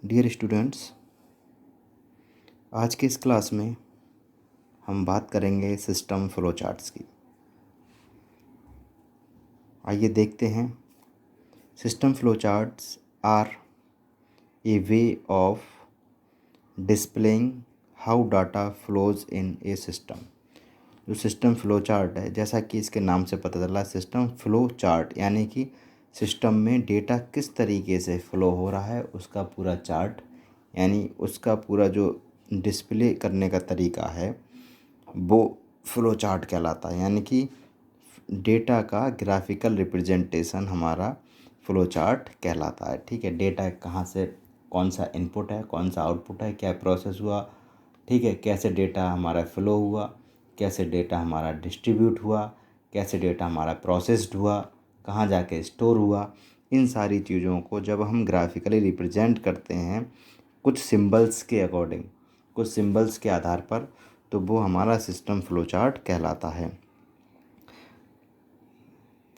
Dear students, आज के इस क्लास में हम बात करेंगे सिस्टम फ्लो चार्ट्स की। आइए देखते हैं। System flow charts are a way of displaying how data flows in a system. जो सिस्टम फ्लो चार्ट है, जैसा कि इसके नाम से पता चला, सिस्टम फ्लो चार्ट यानी कि सिस्टम में डेटा किस तरीके से फ़्लो हो रहा है उसका पूरा चार्ट, यानी उसका पूरा जो डिस्प्ले करने का तरीका है वो फ़्लो चार्ट कहलाता है। यानी कि डेटा का ग्राफिकल रिप्रेजेंटेशन हमारा फ़्लो चार्ट कहलाता है। ठीक है, डेटा कहाँ से, कौन सा इनपुट है, कौन सा आउटपुट है, क्या प्रोसेस हुआ, ठीक है, कैसे डेटा हमारा फ़्लो हुआ, कैसे डेटा हमारा डिस्ट्रीब्यूट हुआ, कैसे डेटा हमारा प्रोसेस्ड हुआ, कहाँ जाके स्टोर हुआ। इन सारी चीज़ों को जब हम ग्राफिकली रिप्रेजेंट करते हैं कुछ सिंबल्स के अकॉर्डिंग, कुछ सिंबल्स के आधार पर, तो वो हमारा सिस्टम फ्लो चार्ट कहलाता है।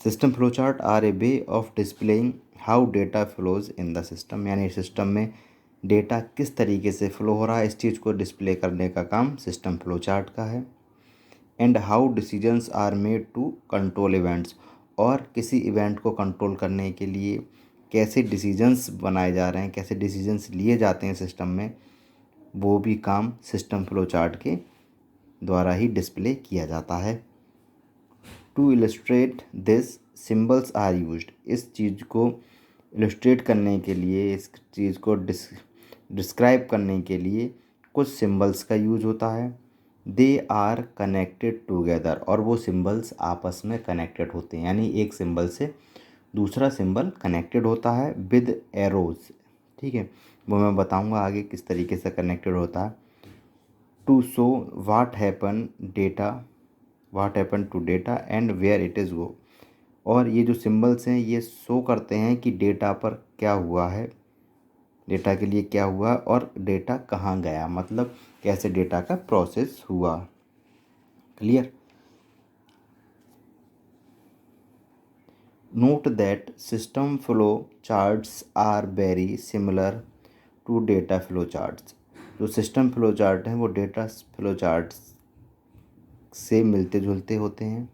System flow chart are a way of displaying how data flows in the system, यानी सिस्टम में डेटा किस तरीके से फ़्लो हो रहा है, इस चीज़ को डिस्प्ले करने का काम सिस्टम फ्लो चार्ट का है। And how decisions are made to control events, और किसी इवेंट को कंट्रोल करने के लिए कैसे डिसीजंस बनाए जा रहे हैं, कैसे डिसीजंस लिए जाते हैं सिस्टम में, वो भी काम सिस्टम फ्लो चार्ट के द्वारा ही डिस्प्ले किया जाता है। To illustrate this symbols are used, इस चीज़ को इलस्ट्रेट करने के लिए, इस चीज़ को डिस्क्राइब करने के लिए कुछ सिंबल्स का यूज होता है। दे आर कनेक्टेड टुगेदर, और वो सिंबल्स आपस में कनेक्टेड होते हैं, यानी एक सिंबल से दूसरा सिंबल कनेक्टेड होता है विद एरोज। ठीक है, वो मैं बताऊंगा आगे किस तरीके से कनेक्टेड होता है। To show what happen to data and where it is go, और ये जो सिंबल्स हैं ये शो करते हैं कि डेटा पर क्या हुआ है, डेटा के लिए क्या हुआ और डेटा कहाँ गया, मतलब कैसे डेटा का प्रोसेस हुआ। Clear? Note that system flow charts are very similar to data flow charts. जो सिस्टम फ्लो चार्ट हैं वो डेटा फ्लो चार्ट्स से मिलते जुलते होते हैं।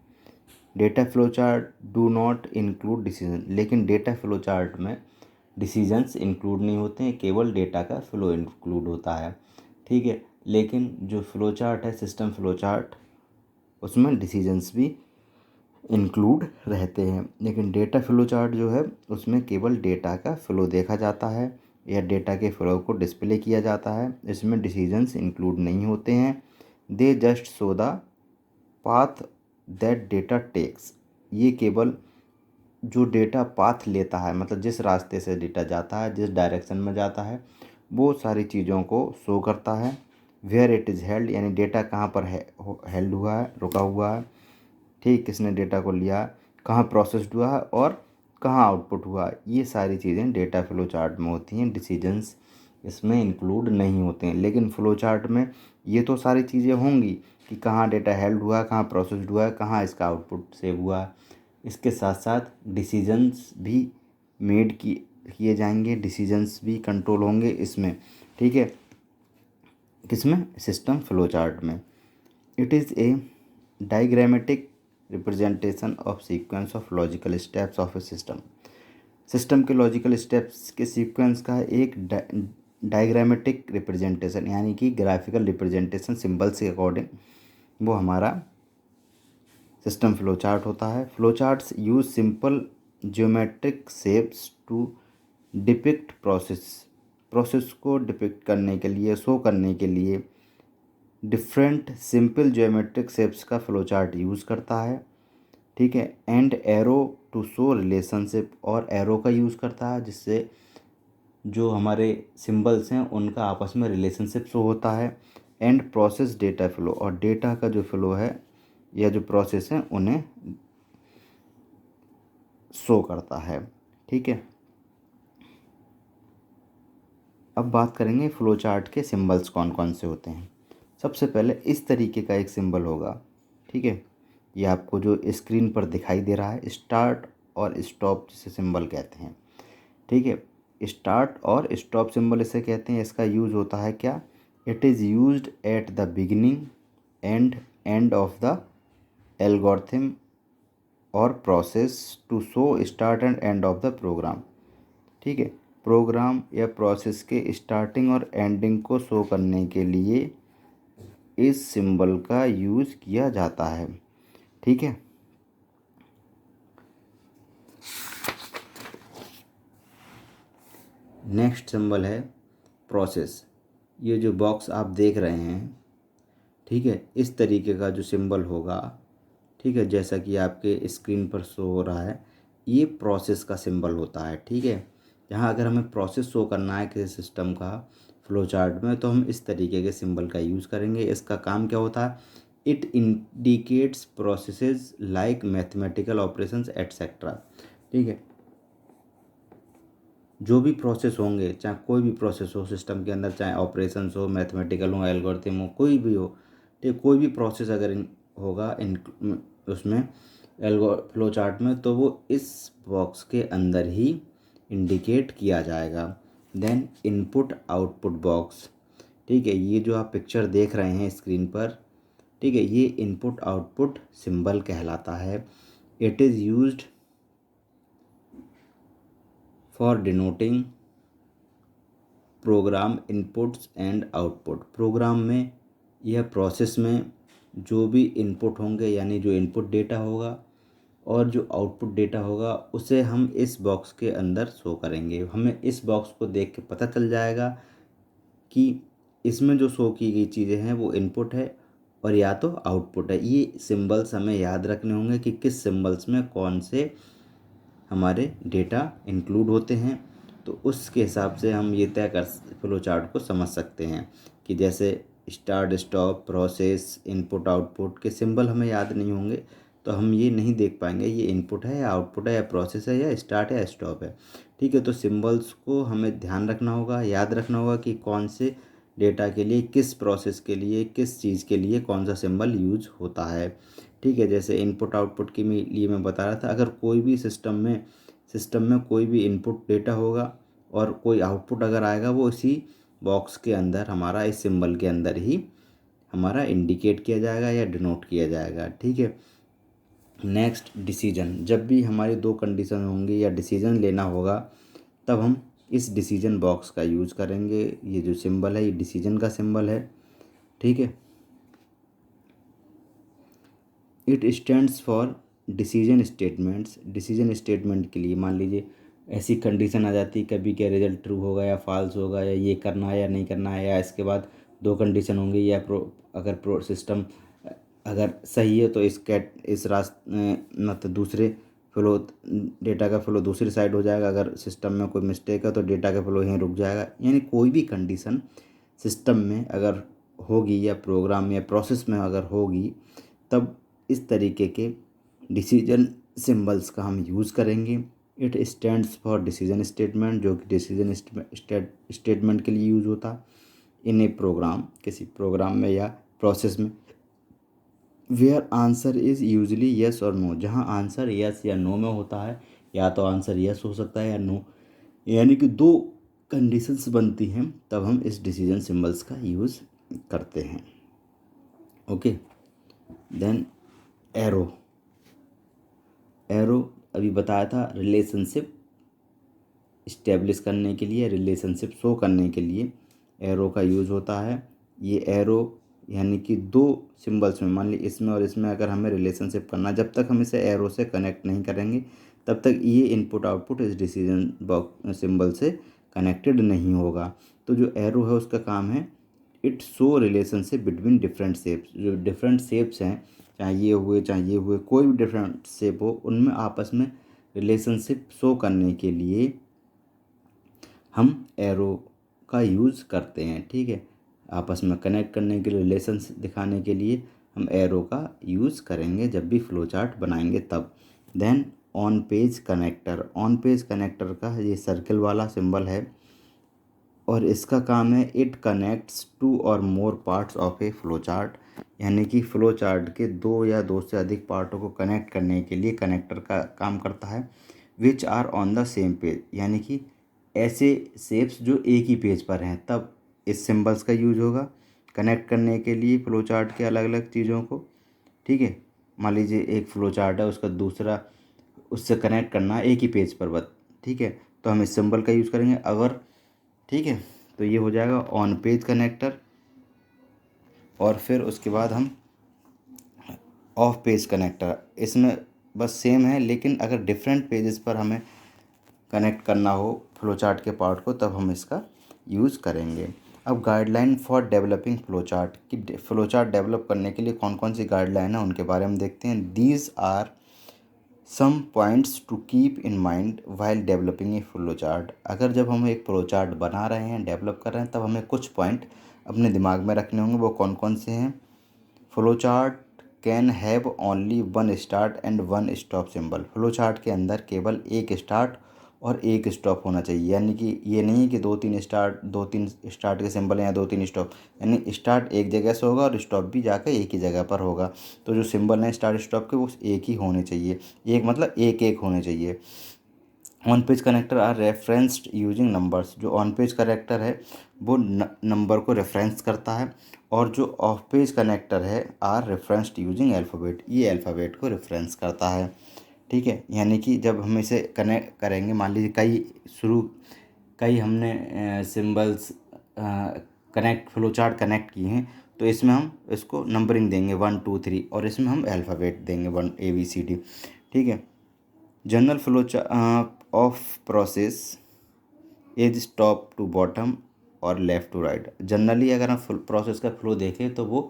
Data flow chart do not include decision, लेकिन डेटा फ्लो चार्ट में डिसीजंस इंक्लूड नहीं होते हैं, केवल डेटा का फ्लो इंक्लूड होता है। ठीक है, लेकिन जो फ्लो चार्ट है सिस्टम फ्लो चार्ट, उसमें डिसीजंस भी इंक्लूड रहते हैं, लेकिन डेटा फ्लो चार्ट जो है उसमें केवल डेटा का फ्लो देखा जाता है या डेटा के फ्लो को डिस्प्ले किया जाता है, इसमें डिसीजंस इंक्लूड नहीं होते हैं। They just show the path that data takes, ये केवल जो डेटा पाथ लेता है, मतलब जिस रास्ते से डेटा जाता है, जिस डायरेक्शन में जाता है, वो सारी चीज़ों को शो करता है। वेयर इट इज़ हेल्ड, यानी डेटा कहाँ पर हेल्ड हुआ है, रुका हुआ है, ठीक, किसने डेटा को लिया, कहाँ प्रोसेस्ड हुआ है और कहाँ आउटपुट हुआ, ये सारी चीज़ें डेटा फ्लो चार्ट में होती हैं। डिसीजंस इसमें इंक्लूड नहीं होते हैं, लेकिन फ्लो चार्ट में ये तो सारी चीज़ें होंगी कि कहाँ डेटा हेल्ड हुआ है, कहाँ प्रोसेस्ड हुआ है, कहाँ इसका आउटपुट सेव हुआ है। इसके साथ साथ डिसीजंस भी मेड किए जाएंगे, डिसीजंस भी कंट्रोल होंगे इसमें। ठीक है, किसमें? सिस्टम फ्लो चार्ट में। It is a diagrammatic representation of sequence of logical steps of a system, system के लॉजिकल स्टेप्स के सीक्वेंस का एक डायग्रामेटिक रिप्रेजेंटेशन, यानी कि ग्राफिकल रिप्रेजेंटेशन सिंबल्स के अकॉर्डिंग, वो हमारा सिस्टम फ्लो चार्ट होता है। Flow charts use simple geometric shapes to depict process को डिपिक्ट करने के लिए, शो करने के लिए डिफरेंट सिंपल ज्योमेट्रिक शेप्स का फ्लो चार्ट यूज़ करता है। ठीक है, and arrow to show relationship, और एरो का यूज़ करता है जिससे जो हमारे सिंबल्स हैं उनका आपस में रिलेशनशिप शो होता है। एंड प्रोसेस डेटा फ्लो, और डेटा का जो फ्लो है या जो प्रोसेस है उन्हें शो करता है। ठीक है, अब बात करेंगे फ्लो चार्ट के सिंबल्स कौन कौन से होते हैं। सबसे पहले इस तरीके का एक सिंबल होगा। ठीक है, ये आपको जो स्क्रीन पर दिखाई दे रहा है, स्टार्ट और स्टॉप जिसे सिंबल कहते हैं। ठीक है, स्टार्ट और स्टॉप सिंबल इसे कहते हैं। इसका यूज़ होता है क्या, it is used at the beginning and end of the algorithm और process to show start and end of the program. ठीक है, प्रोग्राम या प्रोसेस के स्टार्टिंग और एंडिंग को शो करने के लिए इस सिंबल का यूज़ किया जाता है। ठीक है, नेक्स्ट सिंबल है प्रोसेस। ये जो बॉक्स आप देख रहे हैं, ठीक है, इस तरीके का जो सिंबल होगा, ठीक है, जैसा कि आपके स्क्रीन पर शो हो रहा है, ये प्रोसेस का सिंबल होता है। ठीक है, यहाँ अगर हमें प्रोसेस शो करना है किसी सिस्टम का फ्लो चार्ट में, तो हम इस तरीके के सिंबल का यूज़ करेंगे। इसका काम क्या होता है, it indicates processes like mathematical operations etcetera. ठीक है, जो भी प्रोसेस होंगे, चाहे कोई भी प्रोसेस हो सिस्टम के अंदर, चाहे ऑपरेशंस हो, मैथमेटिकल हो, एल्गोरिथम हो, कोई भी हो, ठीक, कोई भी प्रोसेस अगर होगा इन उसमें फ्लो चार्ट में, तो वो इस बॉक्स के अंदर ही इंडिकेट किया जाएगा। Then input output box. ठीक है, ये जो आप पिक्चर देख रहे हैं स्क्रीन पर, ठीक है, ये इनपुट आउटपुट सिंबल कहलाता है। It is used for denoting program inputs and output. Program में यह प्रोसेस में जो भी इनपुट होंगे, यानी जो इनपुट डेटा होगा और जो आउटपुट डेटा होगा, उसे हम इस बॉक्स के अंदर शो करेंगे। हमें इस बॉक्स को देख के पता चल जाएगा कि इसमें जो शो की गई चीज़ें हैं वो इनपुट है और या तो आउटपुट है। ये सिंबल्स हमें याद रखने होंगे कि किस सिंबल्स में कौन से हमारे डेटा इंक्लूड होते हैं, तो उसके हिसाब से हम ये तय कर फ्लो चार्ट को समझ सकते हैं कि जैसे start stop process input output के सिंबल हमें याद नहीं होंगे, तो हम ये नहीं देख पाएंगे ये इनपुट है या आउटपुट है या प्रोसेस है या स्टार्ट है या स्टॉप है। ठीक है, तो सिंबल्स को हमें ध्यान रखना होगा, याद रखना होगा कि कौन से डेटा के लिए, किस प्रोसेस के लिए, किस चीज़ के लिए कौन सा सिंबल यूज होता है। ठीक है, जैसे इनपुट आउटपुट के लिए मैं बता रहा था, अगर कोई भी सिस्टम में कोई भी इनपुट डेटा होगा और कोई आउटपुट अगर आएगा, वो इसी बॉक्स के अंदर हमारा इस सिंबल के अंदर ही हमारा इंडिकेट किया जाएगा या डिनोट किया जाएगा। ठीक है, नेक्स्ट डिसीजन। जब भी हमारी दो कंडीशन होंगी या डिसीजन लेना होगा, तब हम इस डिसीजन बॉक्स का यूज़ करेंगे। ये जो सिंबल है ये डिसीजन का सिंबल है। ठीक है, it stands for decision statements. Decision statement के लिए मान लीजिए ऐसी कंडीशन आ जाती है कभी, क्या रिजल्ट ट्रू होगा या फॉल्स होगा, या ये करना है या नहीं करना है, या इसके बाद दो कंडीशन होंगी, या अगर सिस्टम अगर सही है तो इस न तो दूसरे फ्लो डेटा का फ्लो दूसरी साइड हो जाएगा, अगर सिस्टम में कोई मिस्टेक है तो डेटा का फ्लो यहीं रुक जाएगा। यानी कोई भी कंडीशन सिस्टम में अगर होगी या प्रोग्राम या प्रोसेस में अगर होगी, तब इस तरीके के डिसीजन सिंबल्स का हम यूज़ करेंगे। It stands for decision statement, जो कि डिसीजन स्टेटमेंट के लिए यूज़ होता है इन ए प्रोग्राम, किसी प्रोग्राम में या प्रोसेस में। Where answer is usually yes और नो, जहाँ आंसर येस या नो में होता है, या तो आंसर येस हो सकता है या नो, यानी कि दो कंडीशंस बनती हैं, तब हम इस डिसीजन सिंबल्स का यूज़ करते हैं। Okay, then arrow. एरो अभी बताया था रिलेशनशिप इस्टेब्लिश करने के लिए, रिलेशनशिप शो करने के लिए एरो का यूज़ होता है। ये एरो यानी कि दो सिंबल्स में, मान ली इसमें और इसमें अगर हमें रिलेशनशिप करना, जब तक हम इसे एरो से कनेक्ट नहीं करेंगे तब तक ये इनपुट आउटपुट इस डिसीजन बॉक्स सिंबल से कनेक्टेड नहीं होगा। तो जो एरो है उसका काम है it show relationship between different shapes. जो डिफरेंट शेप्स हैं, चाहे ये हुए चाहे ये हुए, कोई भी डिफरेंट शेप हो, उनमें आपस में रिलेशनशिप शो करने के लिए हम एरो का यूज़ करते हैं। ठीक है, आपस में कनेक्ट करने के लिए, रिलेशंस दिखाने के लिए हम एरो का यूज़ करेंगे जब भी फ्लो चार्ट बनाएंगे तब। Then on page connector. On page connector का ये सर्कल वाला सिंबल है और इसका काम है इट कनेक्ट्स टू और more parts of a flow chart, यानी कि फ्लो चार्ट के दो या दो से अधिक पार्टों को कनेक्ट करने के लिए कनेक्टर का काम करता है। Which are on the same page, यानी कि ऐसे शेप्स जो एक ही पेज पर हैं, तब इस सिंबल्स का यूज होगा कनेक्ट करने के लिए फ्लो चार्ट के अलग अलग चीज़ों को। ठीक है, मान लीजिए एक फ्लो चार्ट है, उसका दूसरा उससे कनेक्ट करना है एक ही पेज पर बस। ठीक है, तो हम इस सिंबल का यूज़ करेंगे अगर। ठीक है, तो ये हो जाएगा ऑन पेज कनेक्टर। और फिर उसके बाद हम ऑफ पेज कनेक्टर, इसमें बस सेम है, लेकिन अगर डिफरेंट पेजेस पर हमें कनेक्ट करना हो फ्लो चार्ट के पार्ट को, तब हम इसका यूज़ करेंगे। अब guideline for developing flow chart, कि फ्लो चार्ट डेवलप करने के लिए कौन कौन सी गाइडलाइन है उनके बारे में देखते हैं। These are some points to keep in mind while developing a flow chart. अगर जब हम एक फ्लो चार्ट बना रहे हैं, डेवलप कर रहे हैं, तब हमें कुछ पॉइंट अपने दिमाग में रखने होंगे। वो कौन कौन से हैं? Flow chart can have only one start and one stop symbol. Flow chart के अंदर केवल एक स्टार्ट और एक स्टॉप होना चाहिए, यानी कि ये नहीं कि दो तीन स्टार्ट के सिंबल हैं या दो तीन स्टॉप, यानी स्टार्ट एक जगह से होगा और स्टॉप भी जाकर एक ही जगह पर होगा। तो जो सिंबल हैं स्टार्ट स्टॉप के, वो एक ही होने चाहिए, एक मतलब एक एक होने चाहिए। On page connector are referenced using numbers. जो ऑन पेज कनेक्टर है वो नंबर को रेफरेंस करता है, और जो ऑफ पेज कनेक्टर है आर रेफरेंस्ड यूजिंग अल्फ़ाबेट, ये अल्फ़ाबेट को रेफरेंस करता है। ठीक है, यानी कि जब हम इसे कनेक्ट करेंगे, मान लीजिए कई हमने symbols connect flow chart connect किए हैं, तो इसमें हम इसको नंबरिंग देंगे 1 2 3, और इसमें हम अल्फ़ाबेट देंगे 1 ABCD। ठीक है, general flow of process is top to bottom और लेफ़्ट टू राइट। जनरली अगर हम प्रोसेस का फ्लो देखें तो वो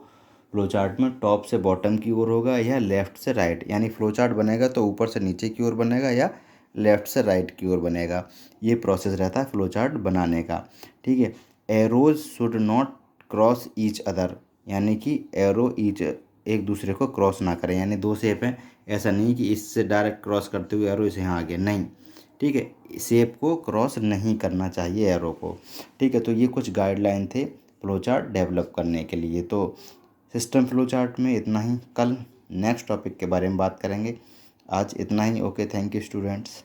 फ्लो चार्ट में टॉप से बॉटम की ओर होगा या लेफ़्ट से राइट, यानी फ्लो चार्ट बनेगा तो ऊपर से नीचे की ओर बनेगा या लेफ़्ट से राइट की ओर बनेगा। ये प्रोसेस रहता है फ्लो चार्ट बनाने का। ठीक है, arrows should not cross each other, यानी कि एरो ईच एक दूसरे को क्रॉस ना करें, यानी दो शेप हैं, ऐसा नहीं कि इससे डायरेक्ट क्रॉस करते हुए एरो इसे यहाँ आ गया, नहीं। ठीक है, शेप को क्रॉस नहीं करना चाहिए एरो को। ठीक है, तो ये कुछ गाइडलाइन थे फ्लो चार्ट डेवलप करने के लिए। तो सिस्टम फ्लो चार्ट में इतना ही, कल नेक्स्ट टॉपिक के बारे में बात करेंगे। आज इतना ही। Okay, thank you students.